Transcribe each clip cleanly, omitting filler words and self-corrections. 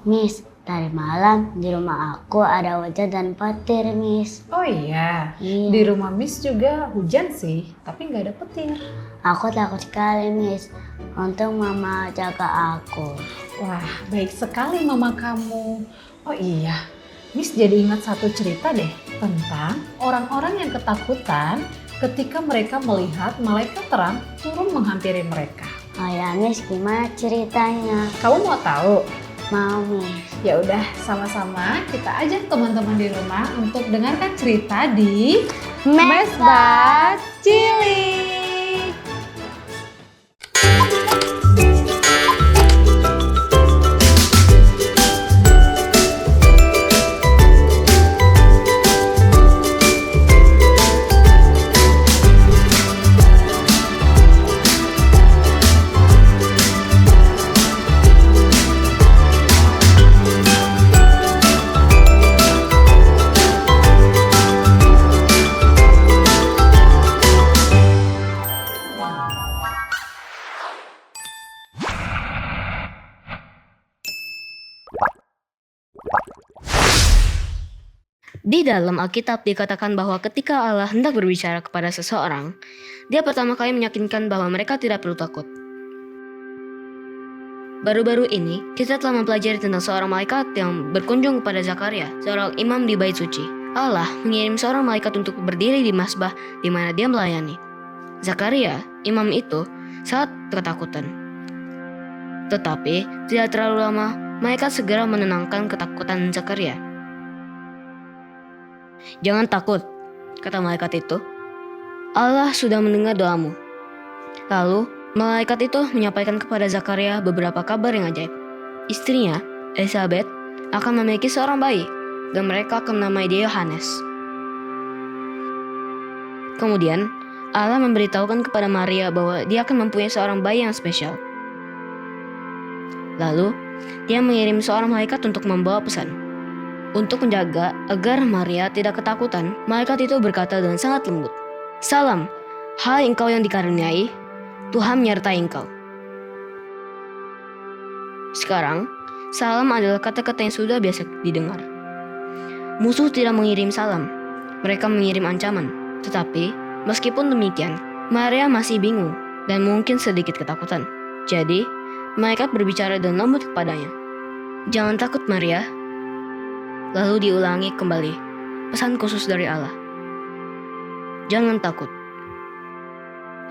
Miss, tadi malam di rumah aku ada hujan dan petir, Miss. Oh iya, Iya. di rumah Miss juga hujan sih, tapi nggak ada petir. Aku takut sekali, Miss. Untung mama jaga aku. Wah, baik sekali mama kamu. Oh iya, Miss jadi ingat satu cerita deh tentang orang-orang yang ketakutan ketika mereka melihat malaikat terang turun menghampiri mereka. Oh ya, Miss, gimana ceritanya? Kamu mau tahu? Mau, Miss. Ya udah, sama-sama kita ajak teman-teman di rumah untuk dengarkan cerita di Mesbah Cilik. Di dalam Alkitab dikatakan bahwa ketika Allah hendak berbicara kepada seseorang, Dia pertama kali meyakinkan bahwa mereka tidak perlu takut. Baru-baru ini, kita telah mempelajari tentang seorang malaikat yang berkunjung kepada Zakaria, seorang imam di Bait Suci. Allah mengirim seorang malaikat untuk berdiri di masbah di mana dia melayani. Zakaria, imam itu, sangat ketakutan. Tetapi, tidak terlalu lama, malaikat segera menenangkan ketakutan Zakaria. "Jangan takut," kata malaikat itu. "Allah sudah mendengar doamu." Lalu, malaikat itu menyampaikan kepada Zakaria beberapa kabar yang ajaib. Istrinya, Elizabeth, akan memiliki seorang bayi, dan mereka akan menamai dia Yohanes. Kemudian, Allah memberitahukan kepada Maria bahwa dia akan mempunyai seorang bayi yang spesial. Lalu, dia mengirim seorang malaikat untuk membawa pesan. Untuk menjaga agar Maria tidak ketakutan, malaikat itu berkata dengan sangat lembut, "Salam, hai engkau yang dikaruniai, Tuhan menyertai engkau." Sekarang, salam adalah kata-kata yang sudah biasa didengar. Musuh tidak mengirim salam, mereka mengirim ancaman. Tetapi, meskipun demikian, Maria masih bingung dan mungkin sedikit ketakutan. Jadi, malaikat berbicara dengan lembut kepadanya, "Jangan takut, Maria." Lalu diulangi kembali, pesan khusus dari Allah. Jangan takut.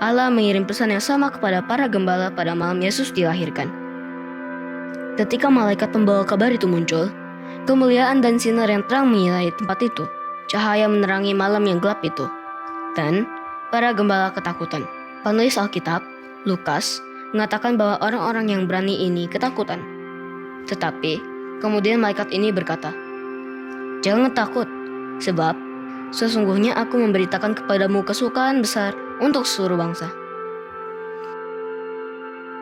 Allah mengirim pesan yang sama kepada para gembala pada malam Yesus dilahirkan. Ketika malaikat pembawa kabar itu muncul, kemuliaan dan sinar yang terang menyinari tempat itu, cahaya menerangi malam yang gelap itu, dan para gembala ketakutan. Penulis Alkitab, Lukas, mengatakan bahwa orang-orang yang berani ini ketakutan. Tetapi, kemudian malaikat ini berkata, "Jangan takut, sebab sesungguhnya aku memberitakan kepadamu kesukaan besar untuk seluruh bangsa."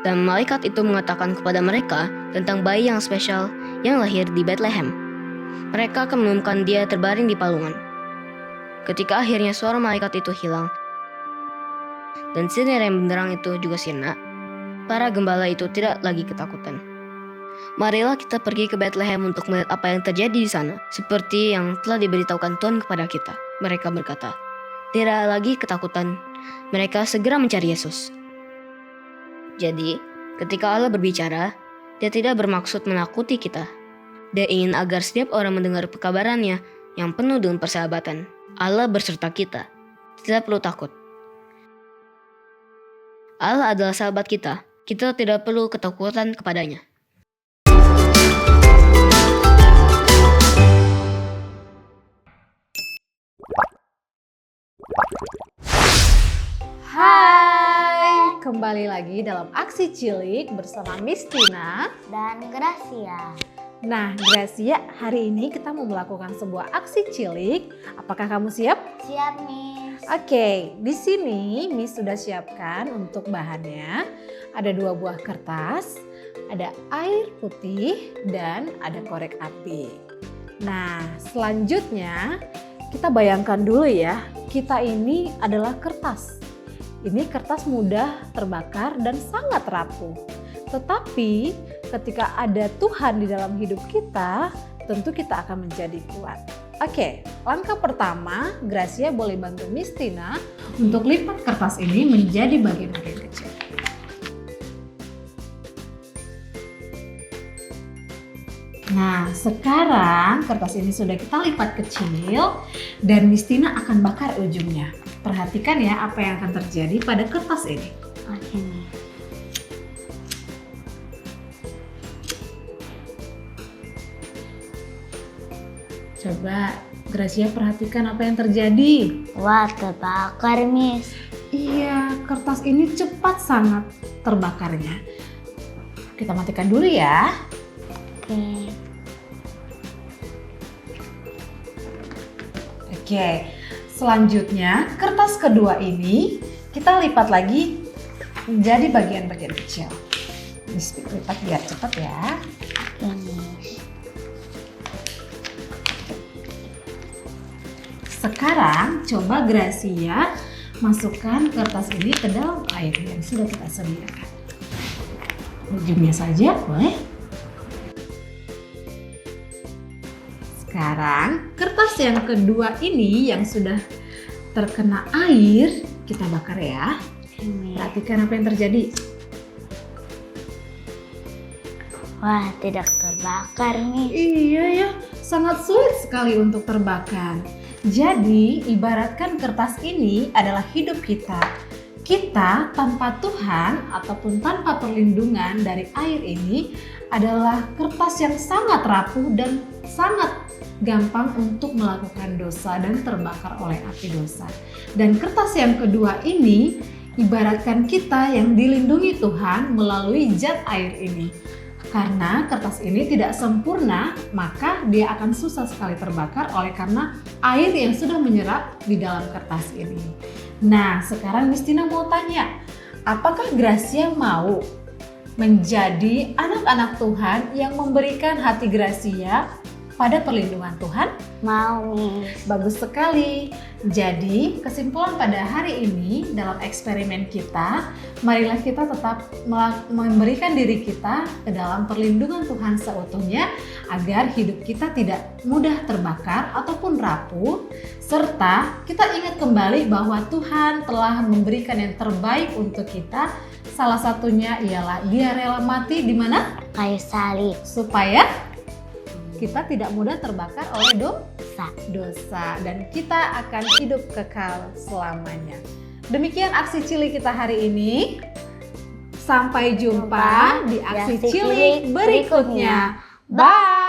Dan malaikat itu mengatakan kepada mereka tentang bayi yang spesial yang lahir di Bethlehem. Mereka akan menemukan dia terbaring di palungan. Ketika akhirnya suara malaikat itu hilang, dan sinar yang benderang itu juga sirna, para gembala itu tidak lagi ketakutan. Marilah kita pergi ke Bethlehem untuk melihat apa yang terjadi di sana, seperti yang telah diberitahukan Tuhan kepada kita. Mereka berkata, tidak lagi ketakutan. Mereka segera mencari Yesus. Jadi, ketika Allah berbicara, Dia tidak bermaksud menakuti kita. Dia ingin agar setiap orang mendengar pekabarannya yang penuh dengan persahabatan. Allah berserta kita. Tidak perlu takut. Allah adalah sahabat kita. Kita tidak perlu ketakutan kepadanya. Hai, kembali lagi dalam Aksi Cilik bersama Miss Tina dan Gracia. Nah, Gracia, hari ini kita mau melakukan sebuah aksi cilik. Apakah kamu siap? Siap, Miss. Oke, di sini Miss sudah siapkan untuk bahannya. Ada 2 buah kertas, ada air putih, dan ada korek api. Nah, selanjutnya kita bayangkan dulu ya, kita ini adalah kertas. Ini kertas mudah terbakar dan sangat rapuh. Tetapi ketika ada Tuhan di dalam hidup kita, tentu kita akan menjadi kuat. Oke, langkah pertama, Gracia boleh bantu Miss Tina untuk lipat kertas ini menjadi bagian-bagian kecil. Nah, sekarang kertas ini sudah kita lipat kecil dan Miss Tina akan bakar ujungnya. Perhatikan ya apa yang akan terjadi pada kertas ini. Oke, Miss. Coba Gracia perhatikan apa yang terjadi. Wah, terbakar, Miss. Iya, kertas ini cepat sangat terbakarnya. Kita matikan dulu ya. Oke. Oke, selanjutnya kertas kedua ini kita lipat lagi menjadi bagian-bagian kecil. Lipat biar cepat ya. Oke, Miss. Sekarang coba Gracia masukkan kertas ini ke dalam air yang sudah kita sediakan. Ujungnya saja boleh. Sekarang kertas yang kedua ini yang sudah terkena air kita bakar ya. Oke, Miss. Perhatikan apa yang terjadi. Wah, tidak terbakar, Miss. Iya ya, sangat sulit sekali untuk terbakar. Jadi, ibaratkan kertas ini adalah hidup kita. Kita tanpa Tuhan ataupun tanpa perlindungan dari air ini adalah kertas yang sangat rapuh dan sangat gampang untuk melakukan dosa dan terbakar oleh api dosa. Dan kertas yang kedua ini ibaratkan kita yang dilindungi Tuhan melalui zat air ini. Karena kertas ini tidak sempurna, maka dia akan susah sekali terbakar oleh karena air yang sudah menyerap di dalam kertas ini. Nah, sekarang Miss Tina mau tanya, apakah Gracia mau menjadi anak-anak Tuhan yang memberikan hati Gracia pada perlindungan Tuhan? Mau, Miss. Bagus sekali. Jadi, kesimpulan pada hari ini dalam eksperimen kita, marilah kita tetap memberikan diri kita ke dalam perlindungan Tuhan seutuhnya agar hidup kita tidak mudah terbakar ataupun rapuh, serta kita ingat kembali bahwa Tuhan telah memberikan yang terbaik untuk kita. Salah satunya ialah Dia rela mati di mana? Kayu salib. Supaya kita tidak mudah terbakar oleh dosa dan kita akan hidup kekal selamanya. Demikian aksi cilik kita hari ini. Sampai jumpa di aksi cilik berikutnya. Bye.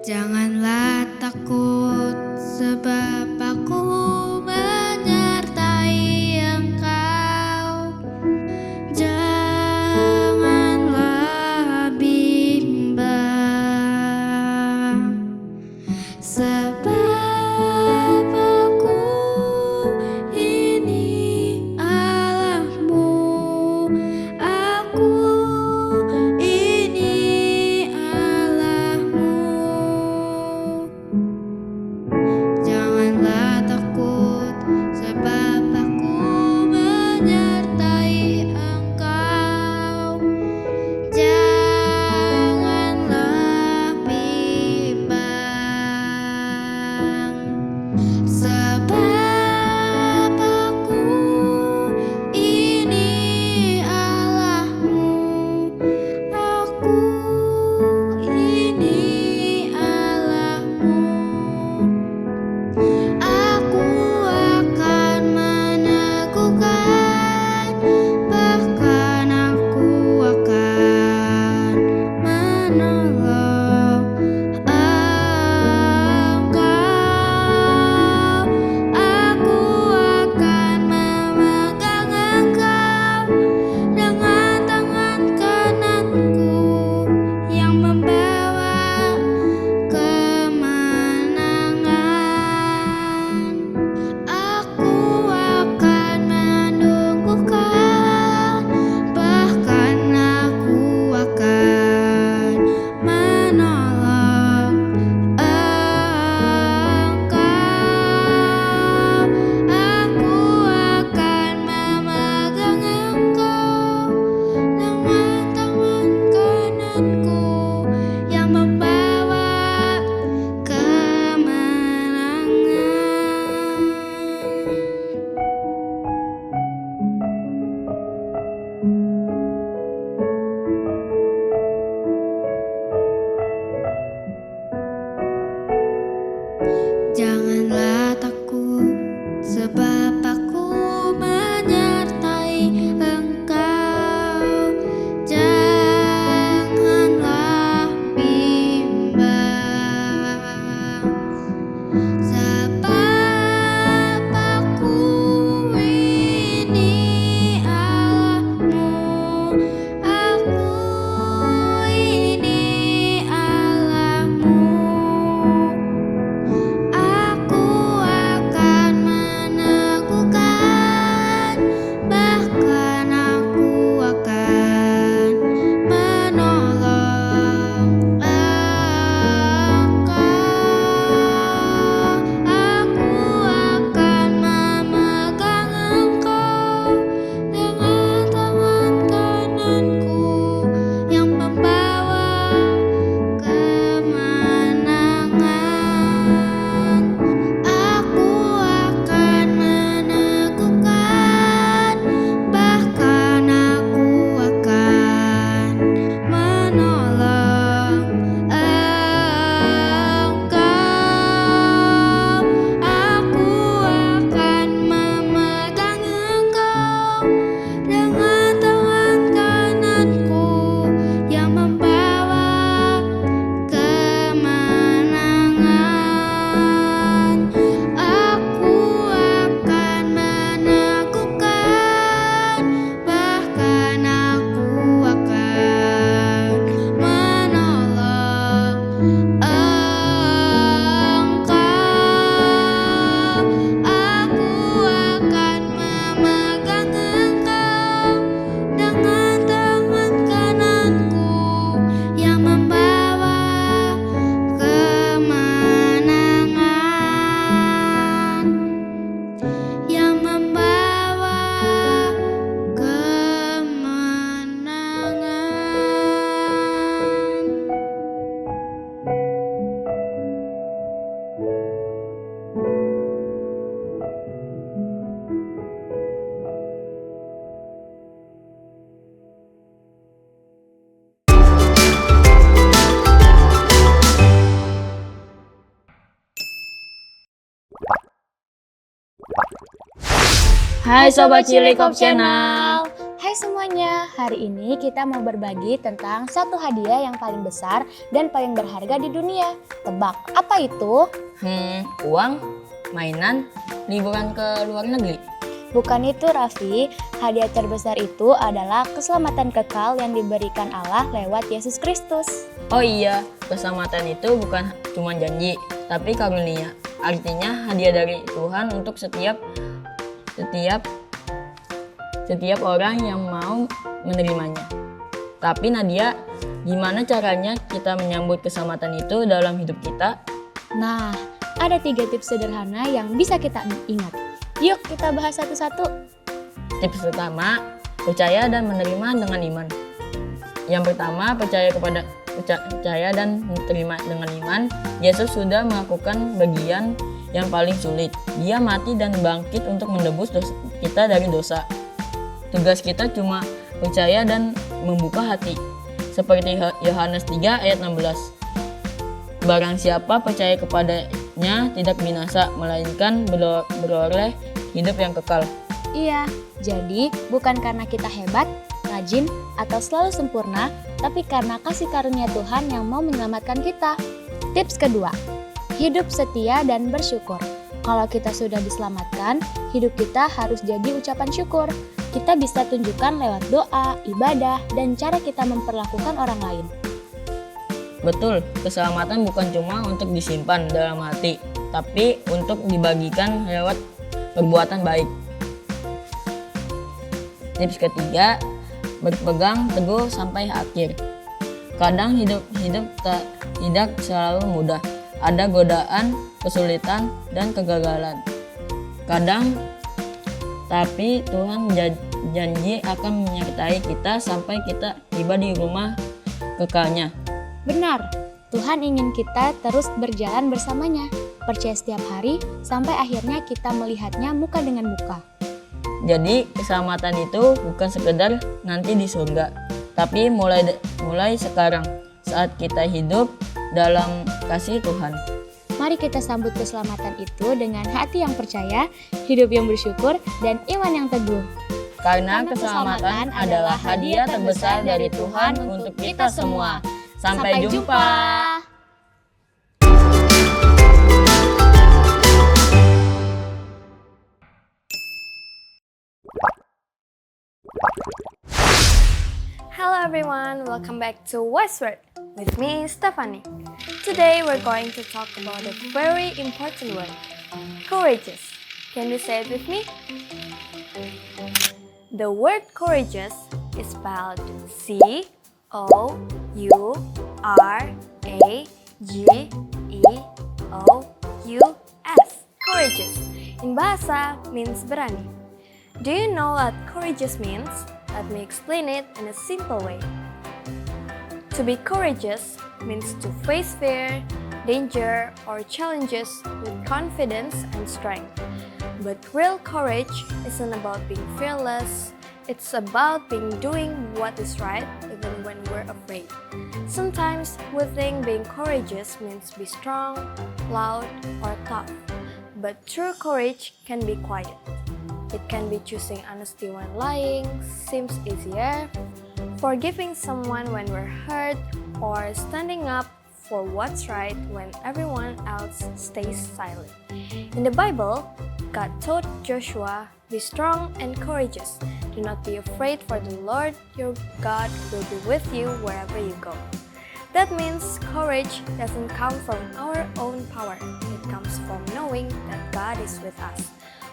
Janganlah takut sebab aku menyertai engkau. Janganlah bimbang sebab aku ini Allahmu. Aku ini Allahmu. Jangan Hai Sobat Cilikop Channel. Hai semuanya, hari ini kita mau berbagi tentang satu hadiah yang paling besar dan paling berharga di dunia. Tebak, apa itu? Uang, mainan, liburan ke luar negeri. Bukan itu Raffi, hadiah terbesar itu adalah keselamatan kekal yang diberikan Allah lewat Yesus Kristus. Oh iya, keselamatan itu bukan cuma janji, tapi karunia. Artinya hadiah dari Tuhan untuk setiap orang yang mau menerimanya. Tapi Nadia, gimana caranya kita menyambut keselamatan itu dalam hidup kita? Nah, ada 3 tips sederhana yang bisa kita ingat. Yuk kita bahas satu-satu. Tips pertama, percaya dan menerima dengan iman. Yang pertama, percaya dan menerima dengan iman. Yesus sudah melakukan bagian yang paling sulit. Dia mati dan bangkit untuk menebus kita dari dosa. Tugas kita cuma percaya dan membuka hati. Seperti Yohanes 3 ayat 16. Barang siapa percaya kepadanya tidak binasa, melainkan beroleh hidup yang kekal. Iya, jadi bukan karena kita hebat, rajin, atau selalu sempurna, tapi karena kasih karunia Tuhan yang mau menyelamatkan kita. Tips kedua, hidup setia dan bersyukur. Kalau kita sudah diselamatkan, hidup kita harus jadi ucapan syukur. Kita bisa tunjukkan lewat doa, ibadah, dan cara kita memperlakukan orang lain. Betul, keselamatan bukan cuma untuk disimpan dalam hati, tapi untuk dibagikan lewat perbuatan baik. Tips ketiga, berpegang teguh sampai akhir. Kadang hidup tidak selalu mudah. Ada godaan, kesulitan, dan kegagalan. Kadang, tapi Tuhan janji akan menyertai kita sampai kita tiba di rumah kekalnya. Benar, Tuhan ingin kita terus berjalan bersamanya, percaya setiap hari, sampai akhirnya kita melihatnya muka dengan muka. Jadi keselamatan itu bukan sekedar nanti di surga, tapi mulai sekarang saat kita hidup dalam kasih Tuhan. Mari kita sambut keselamatan itu dengan hati yang percaya, hidup yang bersyukur, dan iman yang teguh. Karena keselamatan adalah hadiah terbesar dari Tuhan untuk kita semua. Sampai jumpa. Hello everyone, welcome back to Westward with me, Stephanie. Today we're going to talk about a very important word, courageous. Can you say it with me? The word courageous is spelled C-O-U-R-A-G-E-O-U-S. Courageous in bahasa means berani. Do you know what courageous means? Let me explain it in a simple way. To be courageous means to face fear, danger, or challenges with confidence and strength. But real courage isn't about being fearless. It's about doing what is right even when we're afraid. Sometimes we think being courageous means be strong, loud, or tough. But true courage can be quiet. It can be choosing honesty when lying seems easier, forgiving someone when we're hurt, or standing up for what's right when everyone else stays silent. In the Bible, God told Joshua, "Be strong and courageous. Do not be afraid, for the Lord your God will be with you wherever you go." That means courage doesn't come from our own power. It comes from knowing that God is with us.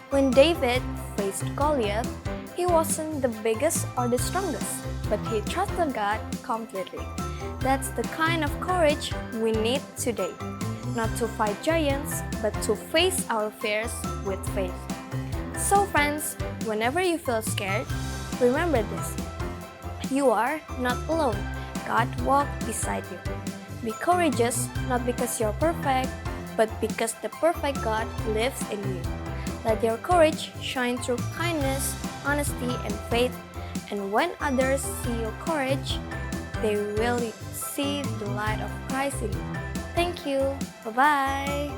When David faced Goliath, he wasn't the biggest or the strongest, but he trusted God completely. That's the kind of courage we need today. Not to fight giants, but to face our fears with faith. So friends, whenever you feel scared, remember this. You are not alone. God walks beside you. Be courageous, not because you're perfect, but because the perfect God lives in you. Let your courage shine through kindness, honesty, and faith. And when others see your courage, they will see the light of Christ in you. Thank you. Bye-bye.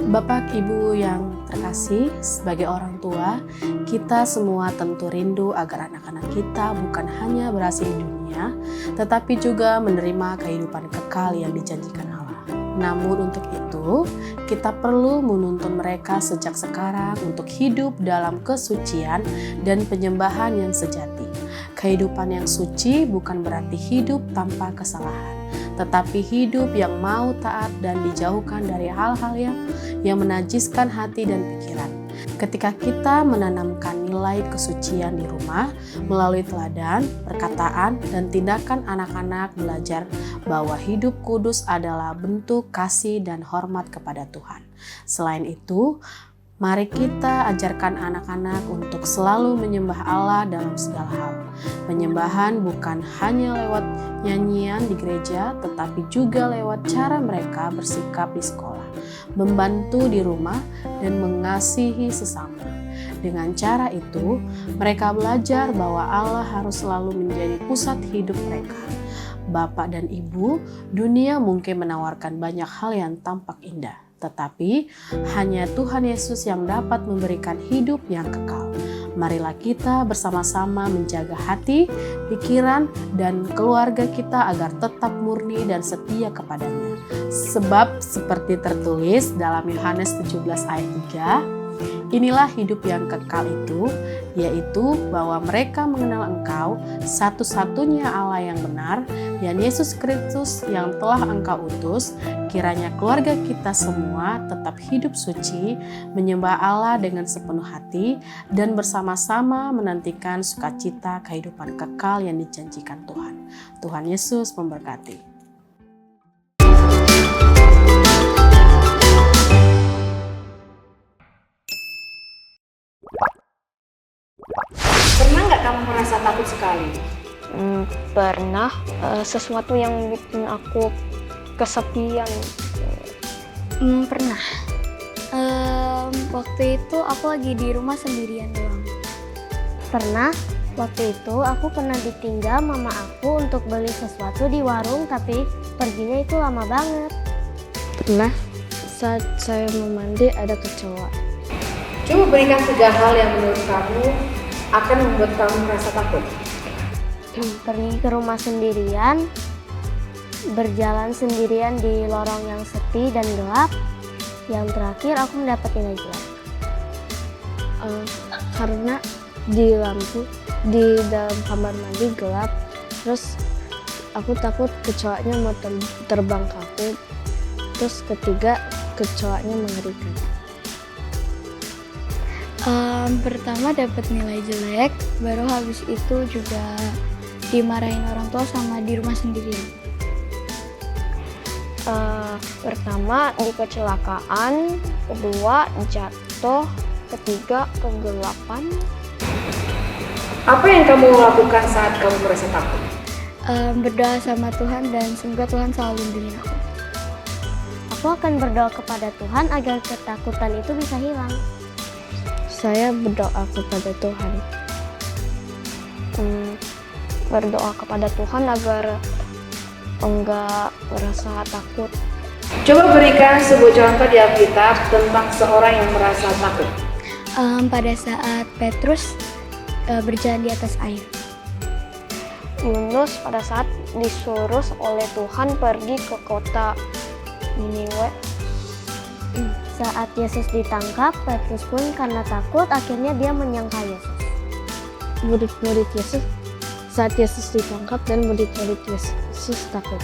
Bapak Ibu yang terkasih, sebagai orang tua, kita semua tentu rindu agar anak-anak kita bukan hanya berhasil di dunia, tetapi juga menerima kehidupan kekal yang dijanjikan Allah. Namun untuk itu, kita perlu menuntun mereka sejak sekarang untuk hidup dalam kesucian dan penyembahan yang sejati. Kehidupan yang suci bukan berarti hidup tanpa kesalahan, tetapi hidup yang mau taat dan dijauhkan dari hal-hal yang menajiskan hati dan pikiran. Ketika kita menanamkan nilai kesucian di rumah melalui teladan, perkataan, dan tindakan, anak-anak belajar bahwa hidup kudus adalah bentuk kasih dan hormat kepada Tuhan. Selain itu, mari kita ajarkan anak-anak untuk selalu menyembah Allah dalam segala hal. Penyembahan bukan hanya lewat nyanyian di gereja, tetapi juga lewat cara mereka bersikap di sekolah, membantu di rumah, dan mengasihi sesama. Dengan cara itu, mereka belajar bahwa Allah harus selalu menjadi pusat hidup mereka. Bapak dan Ibu, dunia mungkin menawarkan banyak hal yang tampak indah, tetapi hanya Tuhan Yesus yang dapat memberikan hidup yang kekal. Marilah kita bersama-sama menjaga hati, pikiran, dan keluarga kita agar tetap murni dan setia kepadanya. Sebab seperti tertulis dalam Yohanes 17 ayat 3, inilah hidup yang kekal itu, yaitu bahwa mereka mengenal Engkau, satu-satunya Allah yang benar, dan Yesus Kristus yang telah Engkau utus. Kiranya keluarga kita semua tetap hidup suci, menyembah Allah dengan sepenuh hati, dan bersama-sama menantikan sukacita kehidupan kekal yang dijanjikan Tuhan. Tuhan Yesus memberkati. Pernah nggak kamu merasa takut sekali? Pernah, sesuatu yang bikin aku kesepian. Pernah. Waktu itu aku lagi di rumah sendirian doang. Pernah, waktu itu aku pernah ditinggal mama aku untuk beli sesuatu di warung, tapi perginya itu lama banget. Pernah, saat saya mau mandi ada kecoa. Coba berikan 3 hal yang menurut kamu akan membuat kamu merasa takut. Pergi ke rumah sendirian, berjalan sendirian di lorong yang sepi dan gelap. Yang terakhir, aku mendapat nilai jelek. Karena di dalam kamar mandi gelap, terus aku takut kecoanya mau terbang ke aku. Terus ketiga, kecoanya mengerikan. Pertama dapat nilai jelek, baru habis itu juga dimarahin orang tua sama di rumah sendirian. Pertama di kecelakaan, kedua jatuh, ketiga kegelapan. Apa yang kamu lakukan saat kamu merasa takut? Berdoa sama Tuhan dan semoga Tuhan selalu lindungi aku. Aku akan berdoa kepada Tuhan agar ketakutan itu bisa hilang. Saya berdoa kepada Tuhan. Berdoa kepada Tuhan agar enggak merasa takut. Coba berikan sebuah contoh di Alkitab tentang seorang yang merasa takut. Pada saat Petrus berjalan di atas air. Yunus pada saat disuruh oleh Tuhan pergi ke kota Niniwe. Saat Yesus ditangkap, Petrus pun karena takut akhirnya dia menyangka Yesus. Murid-murid Yesus saat Yesus ditangkap dan murid-murid Yesus takut.